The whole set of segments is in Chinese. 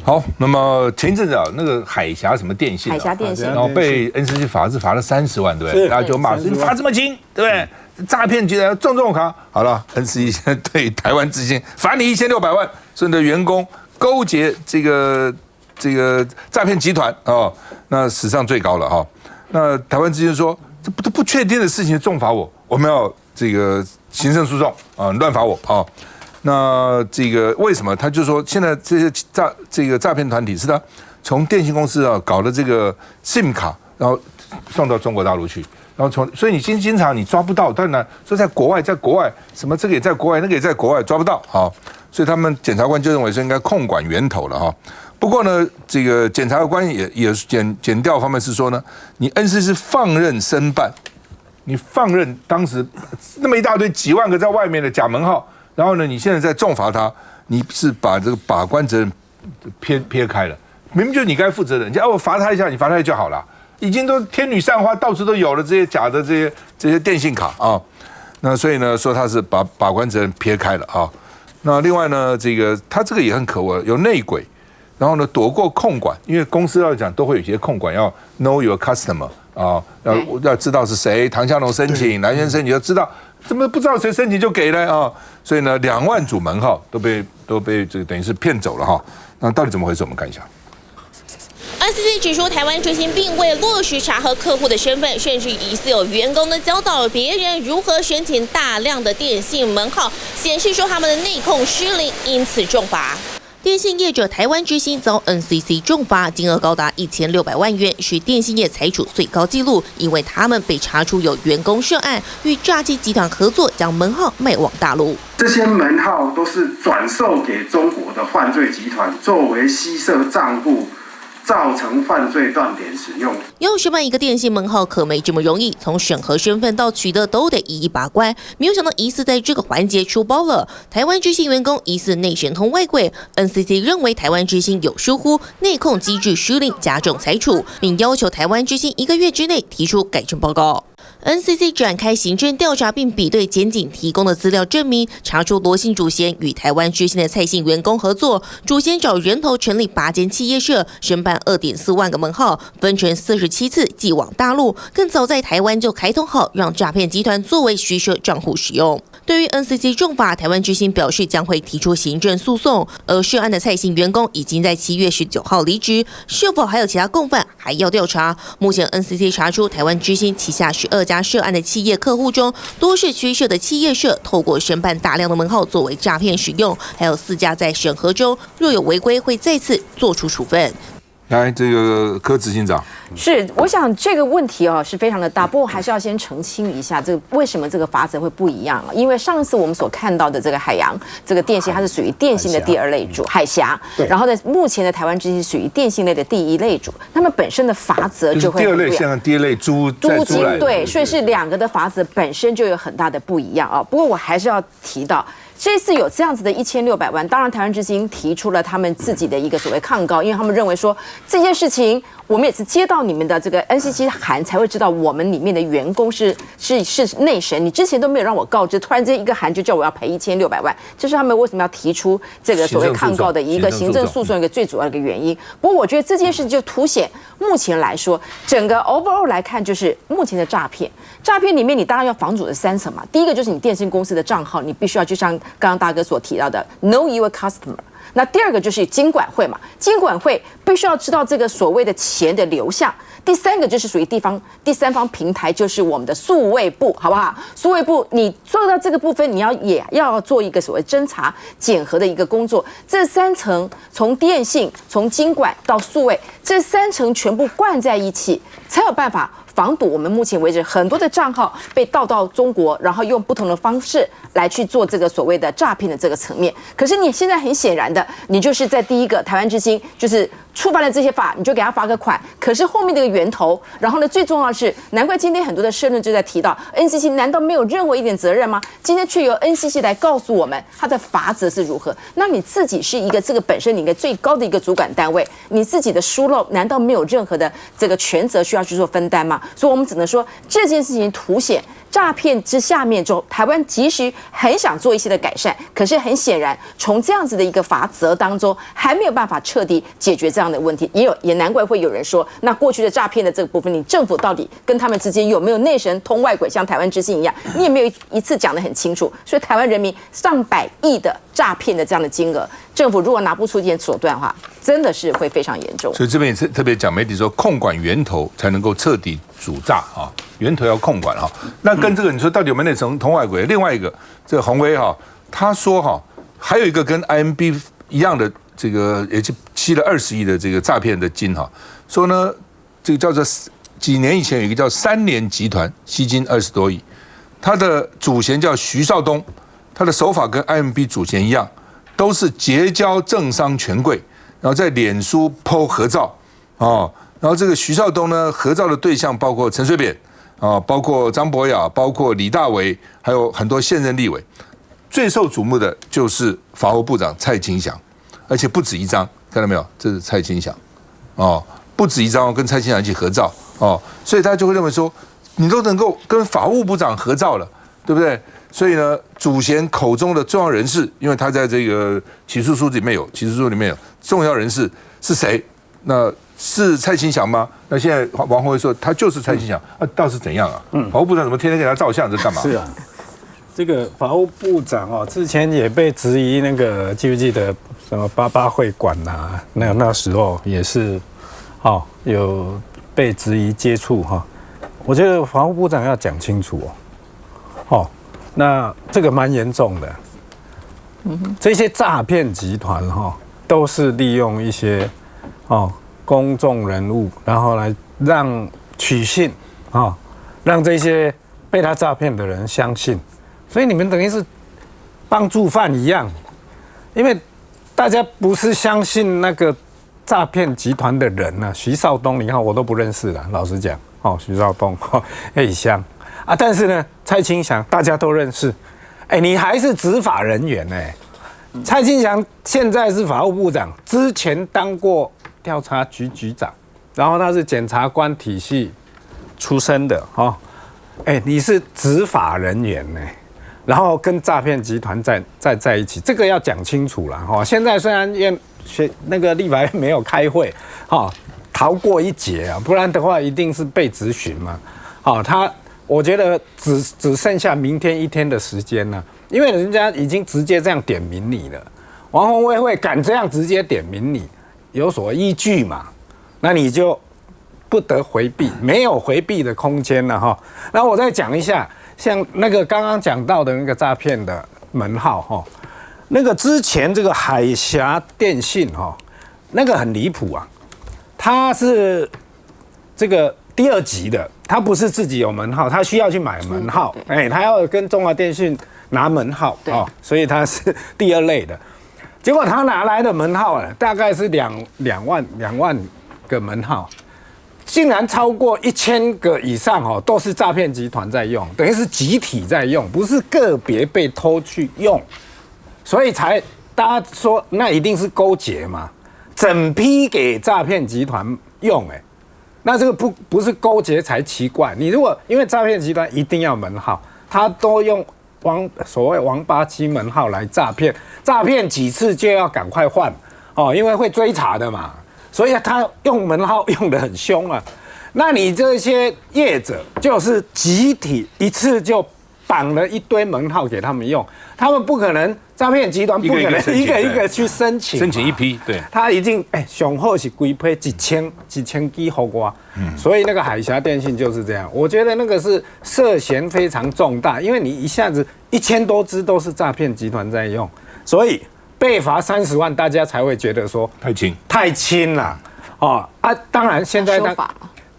好，那么前一阵子啊，那个海峡什么电信，海峡电信，然后被 NCC 罚了30万，对不对？大家就骂说你罚这么轻，对不对？诈骗集团重卡。好了 ，NCC 现在对台湾之星罚你1600万，所以你的员工勾结这个诈骗集团哦，那史上最高了哈。那台湾之星说这不确定的事情重罚我们要这个行政诉讼啊，乱罚我啊。那这个为什么？他就说现在这些诈骗团体是他从电信公司啊搞的这个 SIM 卡，然后送到中国大陆去，然后所以你经常你抓不到，当然说在国外什么这个也在国外，那个也在国外抓不到啊，所以他们检察官就认为说应该控管源头了哈。不过呢，这个检察官也检调方面是说呢，你 NCC 放任申办，你放任当时那么一大堆几万个在外面的假门号。然后呢，你现在在重罚他，你是把这个把关责任撇开了，明明就是你该负责任，我罚他一下，你罚他一下就好了，已经都天女散花，到处都有了这些假的这些电信卡啊，那所以呢，说他是把关责任撇开了啊。那另外呢，他这个也很可恶，有内鬼，然后呢躲过控管，因为公司要讲都会有些控管，要 know your customer 啊，要知道是谁，唐湘龙申请，蓝轩申请，要知道。怎么不知道谁申请就给了啊？所以呢，2万组门号都被这个等于是骗走了哈。那到底怎么回事？我们看一下。NCC 指出，台湾之星并未落实查核客户的身份，甚至疑似有员工呢教导别人如何申请大量的电信门号，显示说他们的内控失灵，因此重罚。电信业者台湾之星遭 NCC 重罚，金额高达1600万元，是电信业财主最高纪录。因为他们被查出有员工涉案，与诈欺集团合作，将门号卖往大陆。这些门号都是转售给中国的犯罪集团，作为稀设账户，造成犯罪断点使用。要申办一个电信门号可没这么容易，从审核身份到取得都得一一把关。没有想到疑似在这个环节出包了，台湾之星员工疑似内神通外鬼。NCC 认为台湾之星有疏忽，内控机制失灵，加重裁处，并要求台湾之星1个月之内提出改正报告。NCC 展开行政调查，并比对检警提供的资料，证明查出罗姓主嫌与台湾之星的蔡姓员工合作，主嫌找人头成立8间企业社，申办2.4万个门号，分成47次寄往大陆，更早在台湾就开通好，让诈骗集团作为虚设账户使用。对于 NCC 重罚，台湾之星表示将会提出行政诉讼，而涉案的蔡姓员工已经在7月19号离职，是否还有其他共犯还要调查。目前 NCC 查出台湾之星旗下12家涉案的企业客户中，多是虚设的企业社，透过申办大量的门号作为诈骗使用，还有4家在审核中，若有违规会再次做出处分。来，这个柯执行长，是，我想这个问题是非常的大，不过还是要先澄清一下，这个为什么这个罚则会不一样啊？因为上次我们所看到的这个海洋这个电信，它是属于电信的第2类组，海峡，然后呢，目前的台湾之星属于电信类的第1类组，他们本身的罚则就会第2类，像第2类租金，对，所以是2个的罚则本身就有很大的不一样啊。不过我还是要提到。这次有这样子的1600万，当然台湾之星提出了他们自己的一个所谓抗告，因为他们认为说这件事情我们也是接到你们的这个 NCC 函才会知道我们里面的员工是内神，你之前都没有让我告知，突然间一个函就叫我要赔1600万，这是他们为什么要提出这个所谓抗告的一个行政诉讼一个最主要的一个原因。不过我觉得这件事就凸显目前来说，整个 overall 来看，就是目前的诈骗里面，你当然要防堵的3层嘛。第一个就是你电信公司的账号，你必须要就像刚刚大哥所提到的 know your customer。那第2个就是金管会嘛，金管会必须要知道这个所谓的钱的流向。第3个就是属于第三方平台，就是我们的数位部，好不好？数位部你做到这个部分，你也要做一个所谓侦查检核的一个工作。这3层从电信、从金管到数位，这3层全部灌在一起，才有办法防堵我们目前为止很多的账号被盗到中国，然后用不同的方式来去做这个所谓的诈骗的这个层面。可是你现在很显然的，你就是在第一个台湾之星就是触犯了这些法，你就给他罚个款。可是后面这个源头，然后呢，最重要的是，难怪今天很多的社论就在提到 NCC 难道没有任何一点责任吗？今天却由 NCC 来告诉我们他的罚则是如何。那你自己是一个这个本身你一个最高的一个主管单位，你自己的疏漏难道没有任何的这个权责需要去做分担吗？所以我们只能说这件事情凸显诈骗之下面中，台湾即使很想做一些的改善，可是很显然，从这样子的一个罚则当中，还没有办法彻底解决这样的问题。也难怪会有人说，那过去的诈骗的这个部分，你政府到底跟他们之间有没有内神通外鬼，像台湾之星一样，你也没有一次讲得很清楚。所以台湾人民上百亿的诈骗的这样的金额，政府如果拿不出一点手段的话，真的是会非常严重。所以这边也特别讲，媒体说控管源头才能够彻底阻诈啊，源头要控管哈。那跟这个你说到底有没有内神通外鬼？另外一个这个洪威哈，他说哈，还有一个跟 IMB 一样的这个也就吸了20亿的这个诈骗的金哈，说呢这个叫做几年以前有一个叫3联集团吸金20多亿，他的主嫌叫徐少东，他的手法跟 IMB 主嫌一样，都是结交政商权贵，然后在脸书 po 合照哦，然后这个徐少东呢合照的对象包括陈水扁啊，包括张博雅，包括李大为，还有很多现任立委。最受瞩目的就是法务部长蔡清祥，而且不止一张，看到没有？这是蔡清祥哦，不止一张跟蔡清祥一起合照哦，所以他就会认为说，你都能够跟法务部长合照了，对不对？所以呢，主嫌口中的重要人士，因为他在这个起诉书里面有，起诉书里面有重要人士是谁？那是蔡清祥吗？那现在王宏威说他就是蔡清祥，倒是怎样啊？法务部长怎么天天给他照相，这干嘛？是啊。这个法务部长哦，之前也被质疑那个记不记得什么88会馆啊？那时候也是，哦，有被质疑接触哈。我觉得法务部长要讲清楚哦，那这个蛮严重的。这些诈骗集团哈，都是利用一些公众人物，然后来让取信让这些被他诈骗的人相信。所以你们等于是帮助犯一样，因为大家不是相信那个诈骗集团的人啊，徐少东，你看我都不认识了，老实讲，徐少东、黑箱啊，但是呢，蔡清祥大家都认识，你还是执法人员蔡清祥现在是法务部长，之前当过调查局局长，然后他是检察官体系出身的你是执法人员然后跟诈骗集团在一起，这个要讲清楚了现在虽然那个立法院没有开会逃过一劫啊，不然的话一定是被质询嘛我觉得只剩下明天1天的时间了，因为人家已经直接这样点名你了，王宏威会敢这样直接点名你，有所依据嘛？那你就不得回避，没有回避的空间了那我再讲一下。像那个刚刚讲到的那个诈骗的门号那个之前这个海峡电信那个很离谱啊，它是这个第2级的，它不是自己有门号，它需要去买门号，它要跟中华电信拿门号所以它是第2类的。结果他拿来的门号大概是2万个门号。竟然超过1000个以上都是诈骗集团在用，等于是集体在用，不是个别被偷去用，所以才大家说那一定是勾结嘛，整批给诈骗集团用那这个不是勾结才奇怪。你如果因为诈骗集团一定要门号，他都用所谓王八鸡门号来诈骗几次就要赶快换因为会追查的嘛。所以他用门号用得很凶啊，那你这些业者就是集体一次就绑了一堆门号给他们用，他们不可能诈骗集团不可能一个一个去申请一批，对，他一定上好是规批1000支给我，所以那个海峡电信就是这样，我觉得那个是涉嫌非常重大，因为你一下子1000多支都是诈骗集团在用，所以被罚30万，大家才会觉得说太轻了当然现在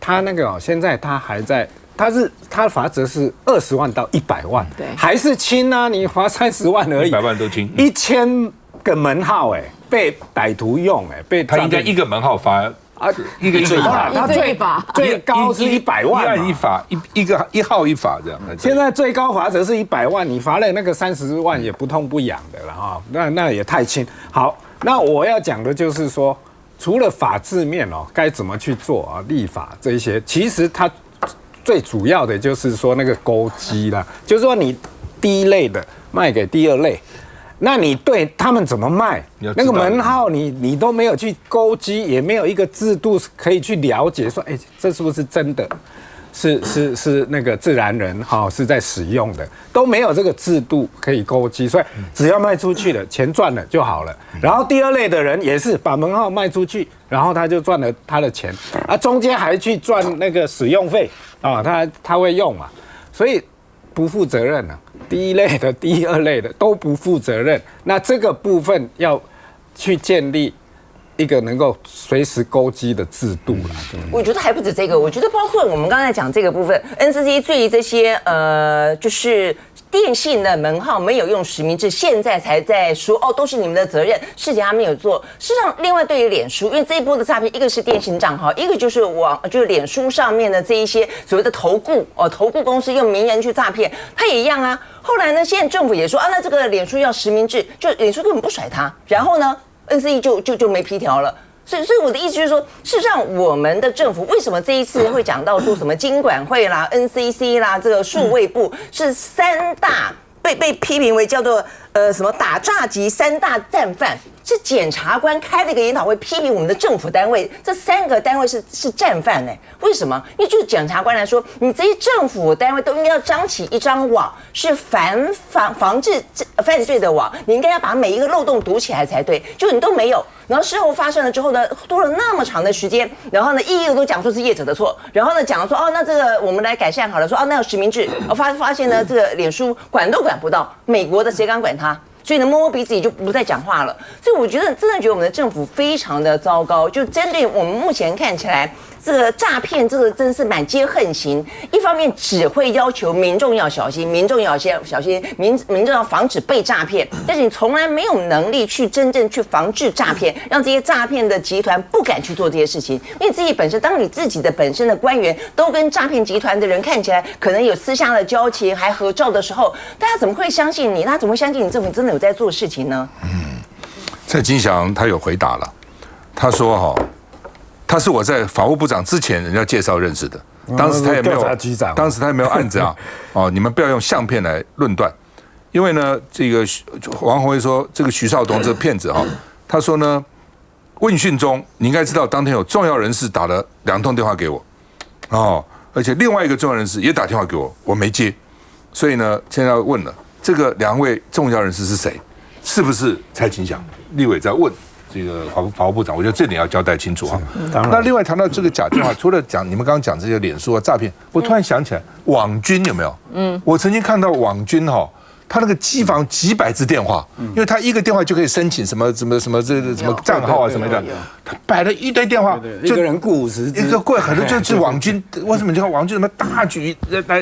他那个现在他还在，他的罚则是20万到100万，对，还是轻啊，你罚30万而已，100万都轻，1000个门号被歹徒用被他应该一个门号罚一个罚，他最高是100万嘛，一罚一号一罚这样。现在最高罚则是100万，你罚了那个30万也不痛不痒的了那也太轻。好，那我要讲的就是说，除了法制面该怎么去做立法这些，其实它最主要的就是说那个钩机啦，就是说你第一类的卖给第二类。那你对他们怎么卖？那个门号你都没有去勾稽，也没有一个制度可以去了解说，这是不是真的？是那个自然人是在使用的，都没有这个制度可以勾稽，所以只要卖出去了，钱赚了就好了。然后第二类的人也是把门号卖出去，然后他就赚了他的钱，中间还去赚那个使用费他会用嘛，所以不负责任啊。第一类的、第二类的都不负责任，那这个部分要去建立一个能够随时勾稽的制度啦。我觉得还不止这个，我觉得包括我们刚才讲这个部分 ，NCC 对于这些就是电信的门号没有用实名制，现在才在说都是你们的责任，事情他没有做。事实上，另外对于脸书，因为这一波的诈骗，一个是电信账号，一个就是就是脸书上面的这一些所谓的投顾公司用名人去诈骗，他也一样啊。后来呢，现在政府也说那这个脸书要实名制，就脸书根本不甩他，然后呢 ，NCC 就没批条了。所以我的意思就是说，事实上，我们的政府为什么这一次会讲到说什么金管会啦、NCC 啦、这个数位部是三大被批评为叫做什么打诈及三大战犯，是检察官开了一个研讨会批评我们的政府单位，这3个单位是战犯呢？为什么？因为就是检察官来说，你这些政府单位都应该要张起一张网，是防治犯罪的网，你应该要把每一个漏洞堵起来才对，就你都没有。然后事后发生了之后呢，拖了那么长的时间，然后呢，一个都讲说是业者的错，然后呢讲说那这个我们来改善好了，说那有实名制，发现呢这个脸书管都管不到，美国的谁敢管他？所以呢，摸摸鼻子也就不再讲话了。所以我真的觉得我们的政府非常的糟糕，就针对我们目前看起来这个诈骗，这个真是满街横行。一方面只会要求民众要小心，民众要小心，民众要防止被诈骗，但是你从来没有能力去真正去防治诈骗，让这些诈骗的集团不敢去做这些事情。因为自己本身，当你自己的本身的官员都跟诈骗集团的人看起来可能有私下的交情，还合照的时候，大家怎么会相信你？他怎么会相信你政府真的有在做事情呢？蔡金祥他有回答了，他说他是我在法务部长之前人家介绍认识的，当时他也没有案子啊，你们不要用相片来论断，因为呢，这个王宏威说这个徐少东这个骗子他说呢，问讯中你应该知道当天有重要人士打了2通电话给我，而且另外一个重要人士也打电话给我，我没接，所以呢，现在要问了，这个2位重要人士是谁？是不是蔡金祥？立委在问这个法务部长，我觉得这点要交代清楚哈。那另外谈到这个假电话，除了讲你们刚刚讲这些脸书诈骗，我突然想起来网军有没有？我曾经看到网军他那个机房几百支电话，因为他一个电话就可以申请什么这个什么账号啊什么的，他摆了一堆电话，一个人雇50支，一个贵很多就是网军。为什么你看网军什么大举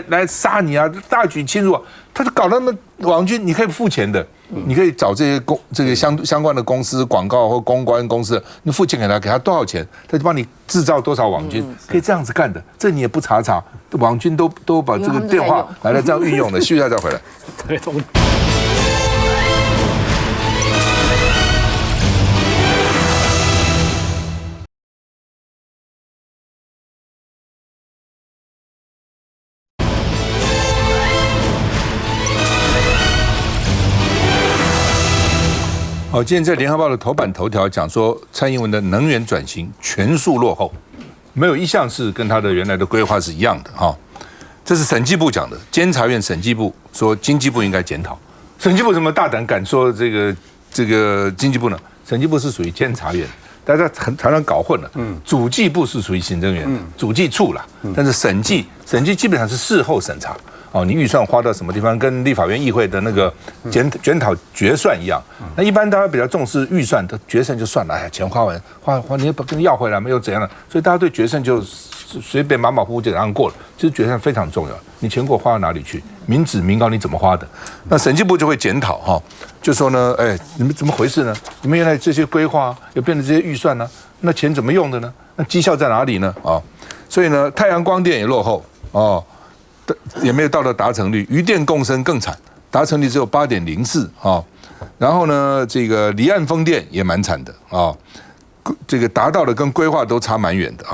来杀你啊，大举侵入啊？他就搞那么网军，你可以付钱的，你可以找这个相关的公司广告或公关公司，你付钱给他多少钱，他就帮你制造多少网军，可以这样子干的。这你也不查，网军都把这个电话来这样运用的。续下再回来。对。今天在联合报的头版头条讲说，蔡英文的能源转型全数落后，没有一项是跟他的原来的规划是一样的这是审计部讲的，监察院审计部说经济部应该检讨。审计部怎么大胆敢说这个经济部呢？审计部是属于监察院，大家常常搞混了。主计部是属于行政院，主计处啦，但是审计基本上是事后审查。你预算花到什么地方，跟立法院议会的那个检讨决算一样。那一般大家比较重视预算的决算就算了，钱花完你也跟要回来没有怎样的，所以大家对决算就随便马虎就这样过了。其实决算非常重要，你钱给我花到哪里去，民脂民膏你怎么花的？那审计部就会检讨就说呢，你们怎么回事呢？你们原来这些规划又变成这些预算呢？那钱怎么用的呢？那绩效在哪里呢？所以呢，太阳光电也落后也没有到达成率，余电共生更惨，达成率只有8.04然后呢，这个离岸风电也蛮惨的这个达到的跟规划都差蛮远的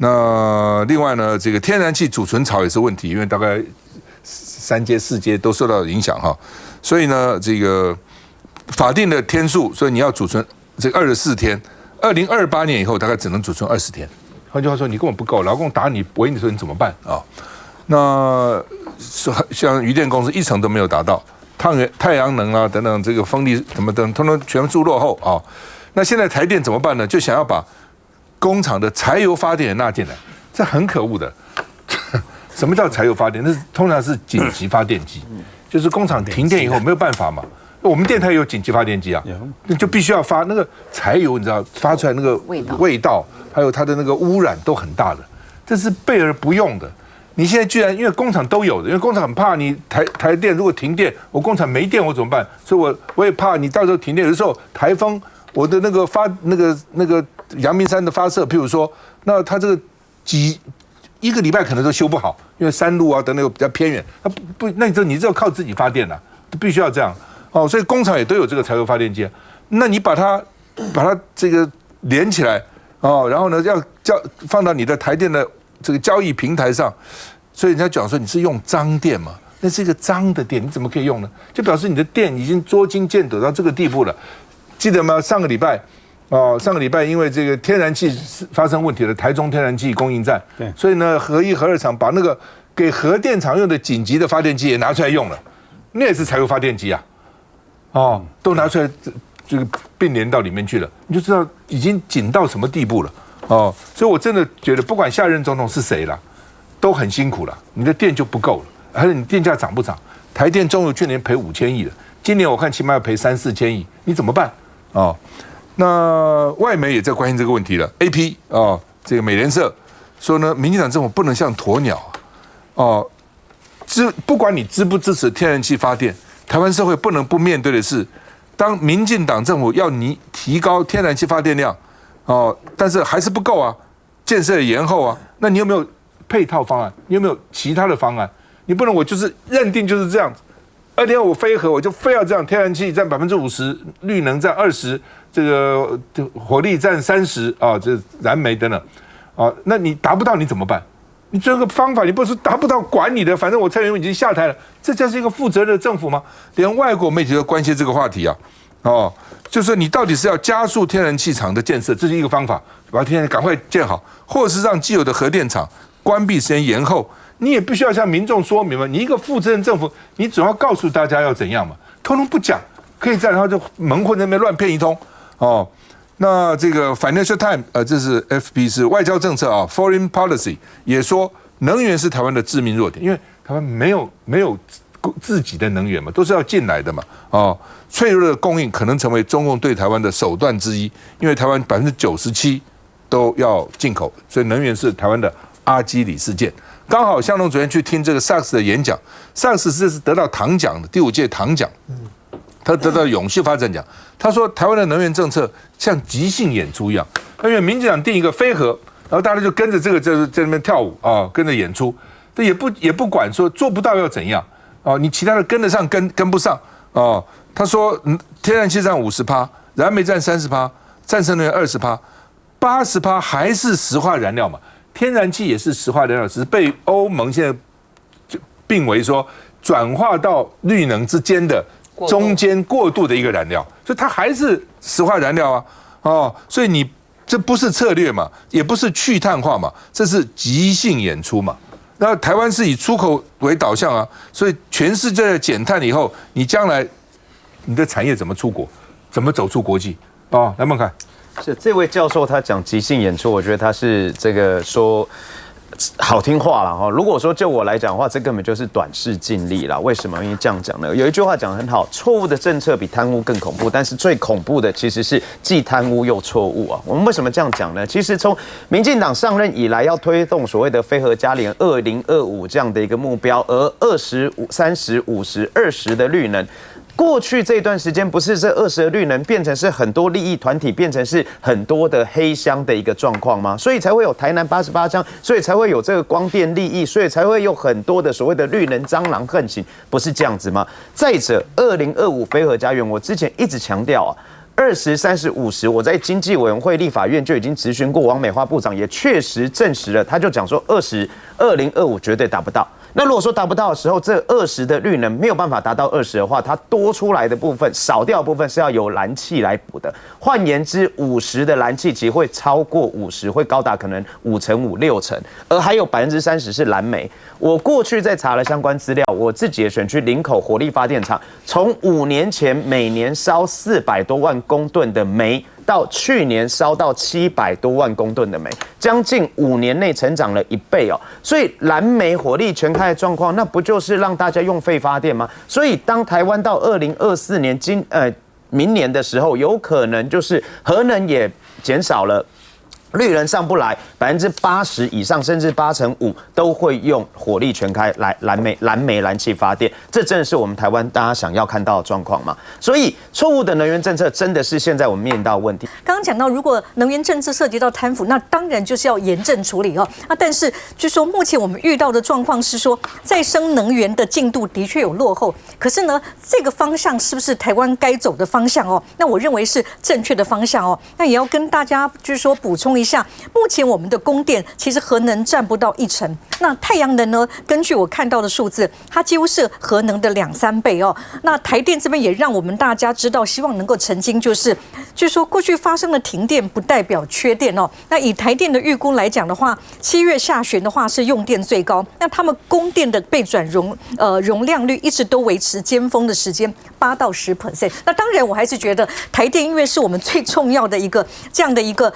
那另外呢，这个天然气储存槽也是问题，因为大概3阶4阶都受到影响哈。所以呢，这个法定的天数，所以你要储存这个24天，2028年以后大概只能储存20天。换句话说，你根本不够，老公打你围你说你怎么办啊？那像余电公司1成都没有达到，太阳能啊等等，这个风力什么等，通通全数落后啊。那现在台电怎么办呢？就想要把工厂的柴油发电也纳进来，这很可恶的。什么叫柴油发电？那通常是紧急发电机，就是工厂停电以后没有办法嘛。我们电台有紧急发电机啊，那就必须要发那个柴油，你知道发出来那个味道，还有它的那个污染都很大的，这是备而不用的。你现在居然因为工厂都有的，因为工厂很怕你台电如果停电，我工厂没电我怎么办？所以我也怕你到时候停电，有的时候台风，我的那个阳明山的发射，譬如说，那它这个一个礼拜可能都修不好，因为山路啊等等比较偏远，那你只有靠自己发电了，必须要这样哦。所以工厂也都有这个柴油发电机，那你把它这个连起来哦，然后呢要放到你的台电的这个交易平台上，所以人家讲说你是用脏电嘛，那是一个脏的电，你怎么可以用呢？就表示你的电已经捉襟见肘到这个地步了。记得吗？上个礼拜因为这个天然气发生问题了，台中天然气供应站，所以呢，核1、核2厂把那个给核电厂用的紧急的发电机也拿出来用了，那也是柴油发电机啊，哦，都拿出来这个并联到里面去了，你就知道已经紧到什么地步了哦。所以我真的觉得，不管下任总统是谁啦，都很辛苦了，你的电就不够了，还是你电价涨不涨？台电中油去年赔5000亿了，今年我看起码要赔3、4千亿，你怎么办？哦，那外媒也在关心这个问题了。AP 哦，这个美联社说呢，民进党政府不能像鸵鸟哦，不管你支不支持天然气发电，台湾社会不能不面对的是，当民进党政府要你提高天然气发电量哦，但是还是不够啊，建设延后啊，那你有没有配套方案？你有没有其他的方案？你不能我就是认定就是这样子。2025非核，我就非要这样，天然气占50%，绿能占20%，这个火力占30%啊，这燃煤等等啊，那你达不到你怎么办？你这个方法你不是达不到管你的，反正我蔡英文已经下台了，这就是一个负责任的政府吗？连外国媒体都关心这个话题啊，哦，就是你到底是要加速天然气厂的建设，这是一个方法，把天然赶快建好，或者是让既有的核电厂关闭时间延后。你也必须要向民众说明嘛，你一个负责任政府，你总要告诉大家要怎样嘛，通通不讲，可以这样，然后就蒙混在那边乱骗一通哦。那这个 Financial Times 这是 FB 是外交政策啊 ，Foreign Policy 也说能源是台湾的致命弱点，因为台湾没有自己的能源嘛，都是要进来的嘛，哦，脆弱的供应可能成为中共对台湾的手段之一，因为台湾97%都要进口，所以能源是台湾的阿基里斯腱。刚好向东昨天去听这个萨克斯的演讲，萨克斯是得到糖奖的第5届糖奖，他得到永续发展奖。他说台湾的能源政策像即兴演出一样，因为民进党定一个非核，然后大家就跟着这个在那边跳舞啊，跟着演出，这也不管说做不到要怎样啊，你其他的跟得上跟不上啊。他说天然气占50%，燃煤占30%，再生能源20%，80%还是石化燃料嘛。天然气也是石化燃料，只是被欧盟现在就并为说转化到绿能之间的中间过渡的一个燃料，所以它还是石化燃料啊，哦，所以你这不是策略嘛，也不是去碳化嘛，这是即兴演出嘛。那台湾是以出口为导向啊，所以全世界的减碳以后，你将来你的产业怎么出国，怎么走出国际啊？来，孟凯。是这位教授他讲即兴演出，我觉得他是这个说好听话了哈。如果说就我来讲的话，这根本就是短视近利啦。为什么？因为这样讲呢，有一句话讲得很好，错误的政策比贪污更恐怖，但是最恐怖的其实是既贪污又错误啊。我们为什么这样讲呢？其实从民进党上任以来，要推动所谓的非核家联2025这样的一个目标，而25、30、50、20的绿能。过去这段时间，不是这20的绿能变成是很多利益团体，变成是很多的黑箱的一个状况吗？所以才会有台南88枪，所以才会有这个光电利益，所以才会有很多的所谓的绿能蟑螂横行，不是这样子吗？再者，2025非核家园，我之前一直强调啊。20、30、50，我在经济委员会、立法院就已经质询过王美花部长，也确实证实了，他就讲说2025绝对达不到。那如果说达不到的时候，这20的绿能没有办法达到20的话，它多出来的部分、少掉的部分是要由燃气来补的。换言之，50的燃气其实会超过50，会高达可能5%、6%，而还有30%是燃煤。我过去在查了相关资料，我自己的选区林口火力发电厂，从5年前每年烧400多万公吨的煤，到去年烧到700多万公吨的煤，将近5年内成长了1倍哦。所以燃煤火力全开的状况，那不就是让大家用废发电吗？所以当台湾到2024年明年的时候，有可能就是核能也减少了。绿能上不来，80%以上甚至85%都会用火力全开来燃煤燃气发电，这真的是我们台湾大家想要看到的状况吗？所以错误的能源政策真的是现在我们面临到的问题。刚刚讲到，如果能源政策涉及到贪腐，那当然就是要严正处理哦。但是据说目前我们遇到的状况是说，再生能源的进度的确有落后，可是呢，这个方向是不是台湾该走的方向哦？那我认为是正确的方向哦。那也要跟大家就是说补充一下，目前我们的供电其实核能占不到1%，那太阳能呢？根据我看到的数字，它几乎是核能的2、3倍哦。那台电这边也让我们大家知道，希望能够澄清，就是说过去发生的停电不代表缺电哦。那以台电的预估来讲的话，7月下旬的话是用电最高，那他们供电的备转容量率一直都维持尖峰的时间8到10%。那当然，我还是觉得台电因为是我们最重要的一个这样的一个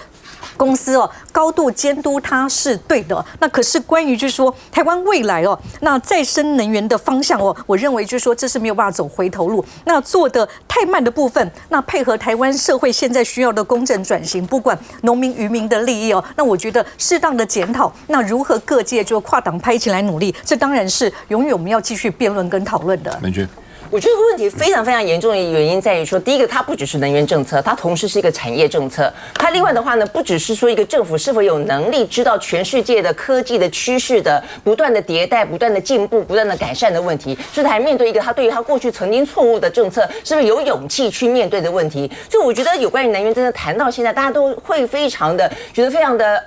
公司哦，高度监督它是对的。那可是关于就是说台湾未来哦，那再生能源的方向哦，我认为就是说这是没有办法走回头路。那做的太慢的部分，那配合台湾社会现在需要的公正转型，不管农民渔民的利益哦，那我觉得适当的检讨，那如何各界就跨党派一起来努力，这当然是永远我们要继续辩论跟讨论的。美君。我觉得问题非常非常严重的原因在于说，第一个，它不只是能源政策，它同时是一个产业政策。它另外的话呢，不只是说一个政府是否有能力知道全世界的科技的趋势的不断的迭代、不断的进步、不断的改善的问题，是还面对一个它对于它过去曾经错误的政策，是不是有勇气去面对的问题。所以我觉得有关于能源政策谈到现在，大家都会非常的觉得非常的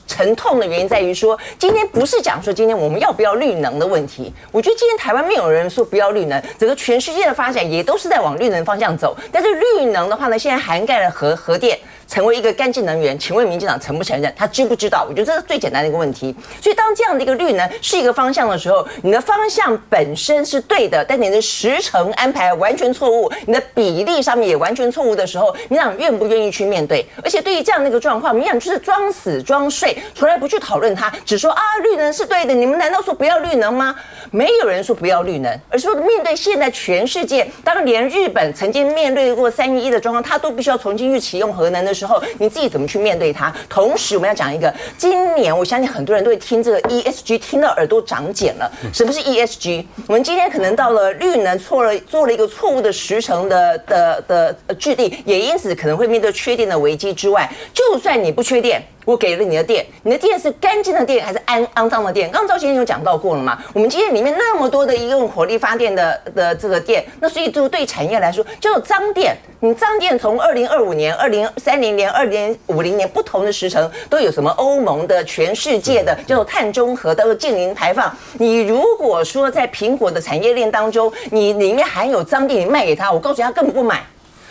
沉痛的原因在于说，今天不是讲说今天我们要不要绿能的问题。我觉得今天台湾没有人说不要绿能，整个全世界的发展也都是在往绿能方向走。但是绿能的话呢，现在涵盖了核电成为一个干净能源，请问民进党承不承认？他知不知道？我觉得这是最简单的一个问题。所以当这样的一个绿能是一个方向的时候，你的方向本身是对的，但你的时程安排完全错误，你的比例上面也完全错误的时候，民进党愿不愿意去面对？而且对于这样的一个状况，民进党就是装死装睡，从来不去讨论它，只说啊绿能是对的，你们难道说不要绿能吗？没有人说不要绿能，而是说面对现在全世界，当连日本曾经面对过311的状况，它都必须要重新去启用核能的时候，你自己怎么去面对它？同时，我们要讲一个，今年我相信很多人都会听这个 ESG， 听到耳朵长茧了。什么是 ESG？ 我们今天可能到了绿能做了一个错误的时程的制定，也因此可能会面对缺电的危机之外，就算你不缺电，我给了你的电，你的电是干净的电还是肮脏的电？刚刚赵先生有讲到过了嘛？我们今天里面那么多的用火力发电的这个电，那所以就对产业来说叫做脏电。你脏电从2025年、2030年、2050年不同的时程都有什么欧盟的、全世界的叫做碳中和，叫做净零排放。你如果说在苹果的产业链当中，你里面含有脏电，你卖给他，我告诉他根本不买。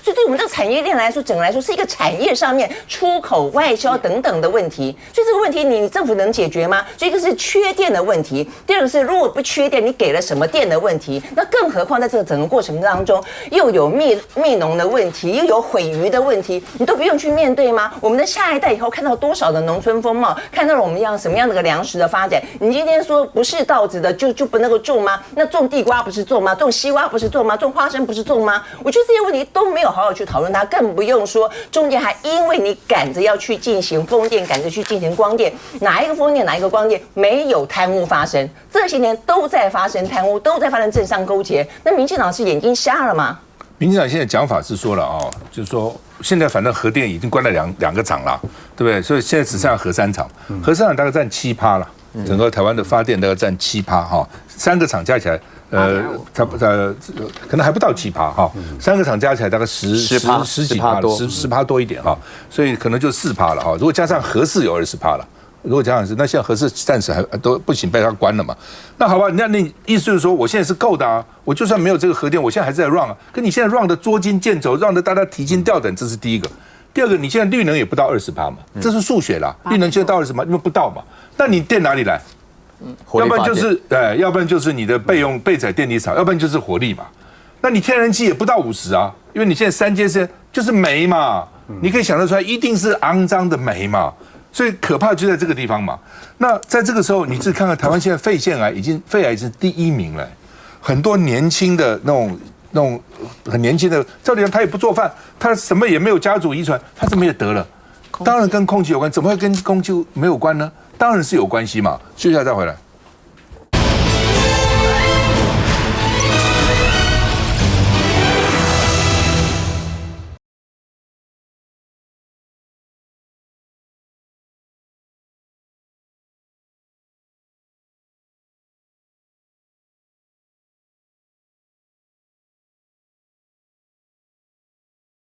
所以对我们这个产业链来说，整个来说是一个产业上面出口、外销等等的问题。所以这个问题你政府能解决吗？所以一个是缺电的问题，第二个是如果不缺电，你给了什么电的问题。那更何况在这个整个过程当中，又有灭农的问题，又有毁渔的问题，你都不用去面对吗？我们的下一代以后看到多少的农村风貌，看到了我们什么样的个粮食的发展？你今天说不是稻子的就不能够种吗？那种地瓜不是种吗？种西瓜不是种吗？种花生不是种吗？我觉得这些问题都没有好好去讨论它，更不用说中间还因为你赶着要去进行风电，赶着去进行光电，哪一个风电哪一个光电没有贪污发生？这些年都在发生贪污，都在发生政商勾结。那民进党是眼睛瞎了吗？民进党现在讲法是说了哦，就是说现在反正核电已经关了两个厂了，对不对？所以现在只剩下核3厂，核3厂大概占7%了。整个台湾的发电大概占7%哈，3个厂加起来。可能还不到7%哈，3个厂加起来大概十几%多，10%多一点哈，所以可能就4%了哈。如果加上核四有20%了，如果加上是，那现在核四暂时还都不行，被它关了嘛。那好吧，那意思就是说，我现在是够的啊，我就算没有这个核电，我现在还是在 run 啊。跟你现在 run 的捉襟见肘，run 的大家提心吊胆，这是第一个。第二个，你现在绿能也不到20%嘛，这是数学啦，绿能现在到20%嘛，因为不到嘛，那你电哪里来？要不然就是要不然就是你的备载电力少，要不然就是火力嘛。那你天然气也不到50啊，因为你现在3阶就是煤嘛，你可以想得出来，一定是肮脏的煤嘛。所以可怕就在这个地方嘛。那在这个时候，你自己看看台湾现在肺癌已经第1名了，很多年轻的那种很年轻的，照理讲他也不做饭，他什么也没有家族遗传，他怎么也得了？当然跟空气有关，怎么会跟空气没有关呢？当然是有关系嘛。休息一下再回来。